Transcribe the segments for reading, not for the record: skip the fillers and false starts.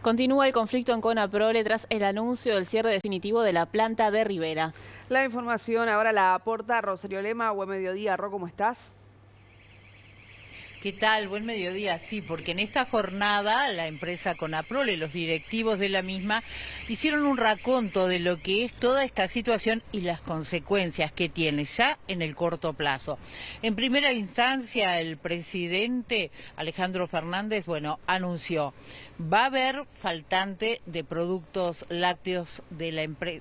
Continúa el conflicto en Conaprole tras el anuncio del cierre definitivo de la planta de Rivera. La información ahora la aporta Rosario Lema. Buen mediodía, Ro, ¿cómo estás? ¿Qué tal? Buen mediodía. Sí, porque en esta jornada la empresa Conaprole, los directivos de la misma, hicieron un raconto de lo que es toda esta situación y las consecuencias que tiene ya en el corto plazo. En primera instancia, el presidente Alejandro Fernández, anunció, va a haber faltante de productos lácteos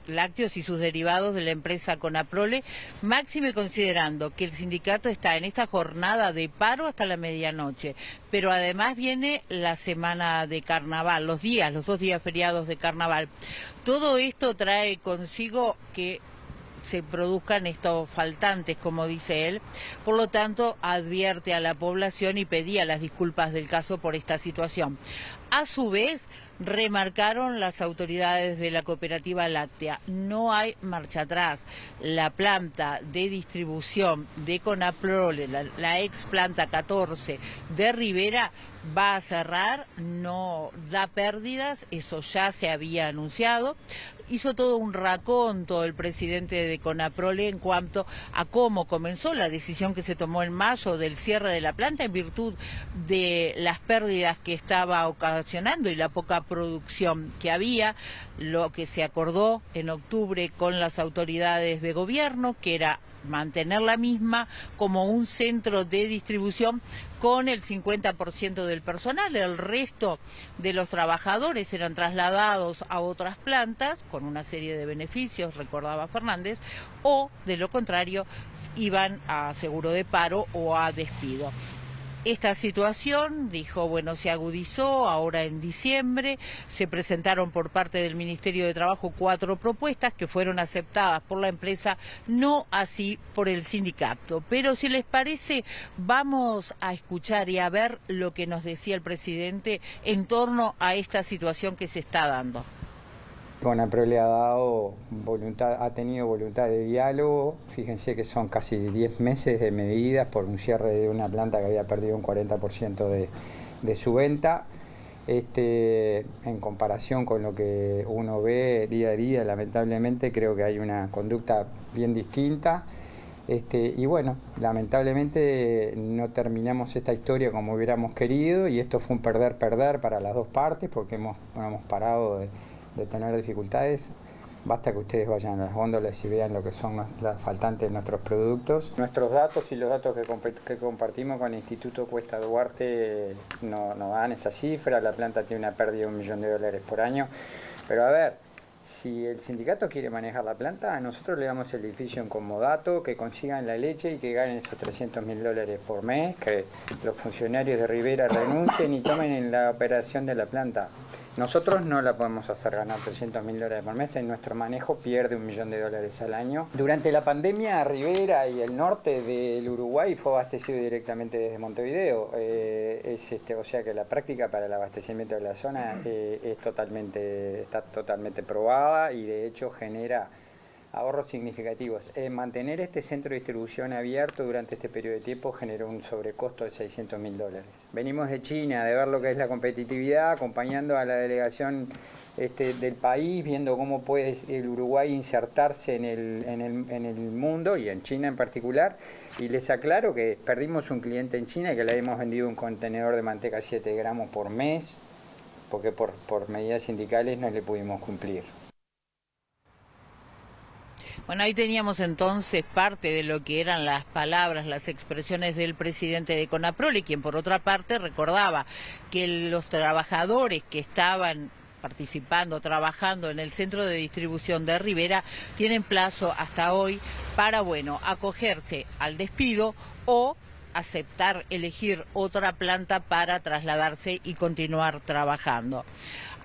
lácteos y sus derivados de la empresa Conaprole, máxime considerando que el sindicato está en esta jornada de paro hasta la medianoche, pero además viene la semana de carnaval, los 2 días feriados de carnaval. Todo esto trae consigo que se produzcan estos faltantes, como dice él. Por lo tanto, advierte a la población y pedía las disculpas del caso por esta situación. A su vez, remarcaron las autoridades de la cooperativa láctea, no hay marcha atrás. La planta de distribución de Conaprole, la ex planta 14 de Rivera, va a cerrar, no da pérdidas, eso ya se había anunciado. Hizo todo un raconto el presidente de Conaprole en cuanto a cómo comenzó la decisión que se tomó en mayo del cierre de la planta en virtud de las pérdidas que estaba ocasionando y la poca producción que había, lo que se acordó en octubre con las autoridades de gobierno, que era mantener la misma como un centro de distribución con el 50% del personal. El resto de los trabajadores eran trasladados a otras plantas con una serie de beneficios, recordaba Fernández, o de lo contrario iban a seguro de paro o a despido. Esta situación, dijo, se agudizó ahora en diciembre. Se presentaron por parte del Ministerio de Trabajo 4 propuestas que fueron aceptadas por la empresa, no así por el sindicato. Pero si les parece, vamos a escuchar y a ver lo que nos decía el presidente en torno a esta situación que se está dando. Conaprole ha tenido voluntad de diálogo. Fíjense que son casi 10 meses de medidas por un cierre de una planta que había perdido un 40% de su venta. En comparación con lo que uno ve día a día, lamentablemente creo que hay una conducta bien distinta. Lamentablemente no terminamos esta historia como hubiéramos querido y esto fue un perder-perder para las dos partes porque hemos parado de tener dificultades. Basta que ustedes vayan a las góndolas y vean lo que son las faltantes de nuestros productos. Nuestros datos y los datos que compartimos con el Instituto Cuesta Duarte no dan esa cifra. La planta tiene una pérdida de $1 millón por año. Pero a ver, si el sindicato quiere manejar la planta, nosotros le damos el edificio en comodato, que consigan la leche y que ganen esos $300.000 por mes, que los funcionarios de Rivera renuncien y tomen en la operación de la planta. Nosotros no la podemos hacer ganar $300.000 por mes, en nuestro manejo pierde $1 millón al año. Durante la pandemia, Rivera y el norte del Uruguay fue abastecido directamente desde Montevideo. O sea que la práctica para el abastecimiento de la zona está totalmente probada y de hecho genera ahorros significativos. Mantener este centro de distribución abierto durante este periodo de tiempo generó un sobrecosto de $600.000. Venimos de China, de ver lo que es la competitividad, acompañando a la delegación del país, viendo cómo puede el Uruguay insertarse en el mundo y en China en particular. Y les aclaro que perdimos un cliente en China que le habíamos vendido un contenedor de manteca 7 gramos por mes, porque por medidas sindicales no le pudimos cumplir. Ahí teníamos entonces parte de lo que eran las palabras, las expresiones del presidente de Conaprole, quien por otra parte recordaba que los trabajadores que estaban trabajando en el centro de distribución de Rivera, tienen plazo hasta hoy para, acogerse al despido o elegir otra planta para trasladarse y continuar trabajando.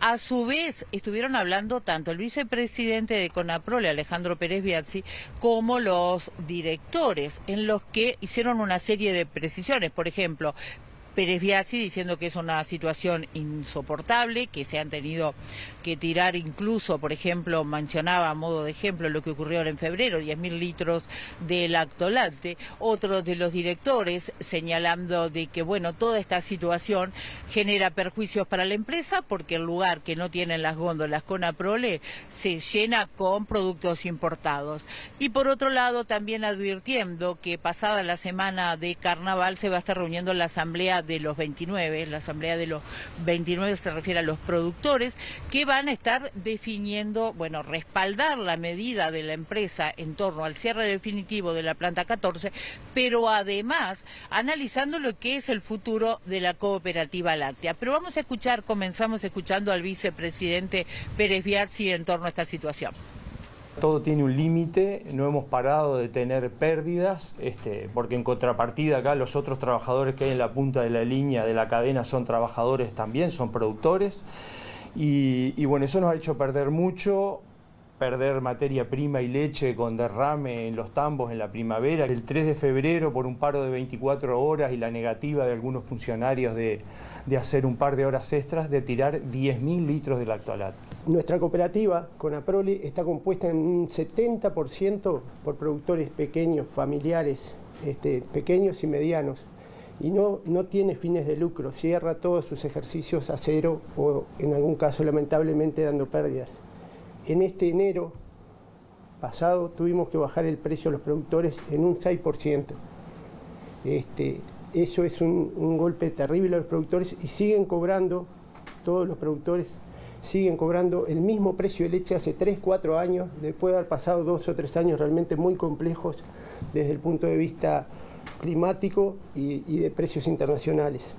A su vez, estuvieron hablando tanto el vicepresidente de Conaprole, Alejandro Pérez Biazzi, como los directores, en los que hicieron una serie de precisiones. Por ejemplo, Pérez Biassi, diciendo que es una situación insoportable, que se han tenido que tirar incluso, por ejemplo, mencionaba a modo de ejemplo lo que ocurrió ahora en febrero, 10.000 litros de lactolacte. Otro de los directores señalando de que, bueno, toda esta situación genera perjuicios para la empresa porque el lugar que no tienen las góndolas con Aprole se llena con productos importados. Y por otro lado, también advirtiendo que pasada la semana de carnaval se va a estar reuniendo la asamblea de los 29, la asamblea de los 29 se refiere a los productores, que van a estar definiendo, bueno, respaldar la medida de la empresa en torno al cierre definitivo de la planta 14, pero además analizando lo que es el futuro de la cooperativa láctea. Pero vamos a escuchar, comenzamos escuchando al vicepresidente Pérez Biassi en torno a esta situación. Todo tiene un límite, no hemos parado de tener pérdidas, porque en contrapartida acá los otros trabajadores que hay en la punta de la línea de la cadena son trabajadores también, son productores, y bueno, eso nos ha hecho perder mucho, perder materia prima y leche con derrame en los tambos en la primavera. El 3 de febrero, por un paro de 24 horas y la negativa de algunos funcionarios de hacer un par de horas extras, de tirar 10.000 litros de lactolacto. Nuestra cooperativa, Conaprole, está compuesta en un 70% por productores pequeños, familiares, pequeños y medianos, y no tiene fines de lucro, cierra todos sus ejercicios a cero o en algún caso lamentablemente dando pérdidas. En este enero pasado tuvimos que bajar el precio a los productores en un 6%. Eso es un golpe terrible a los productores y siguen cobrando, todos los productores siguen cobrando el mismo precio de leche hace 3, 4 años, después de haber pasado 2 o 3 años realmente muy complejos desde el punto de vista climático y de precios internacionales.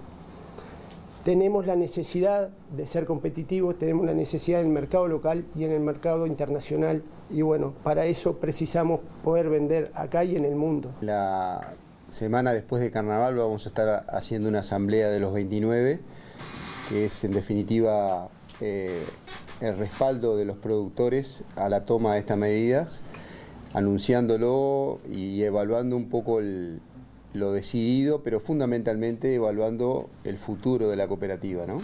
Tenemos la necesidad de ser competitivos, tenemos la necesidad en el mercado local y en el mercado internacional, y bueno, para eso precisamos poder vender acá y en el mundo. La semana después de Carnaval vamos a estar haciendo una asamblea de los 29, que es en definitiva el respaldo de los productores a la toma de estas medidas, anunciándolo y evaluando un poco lo decidido, pero fundamentalmente evaluando el futuro de la cooperativa, ¿no?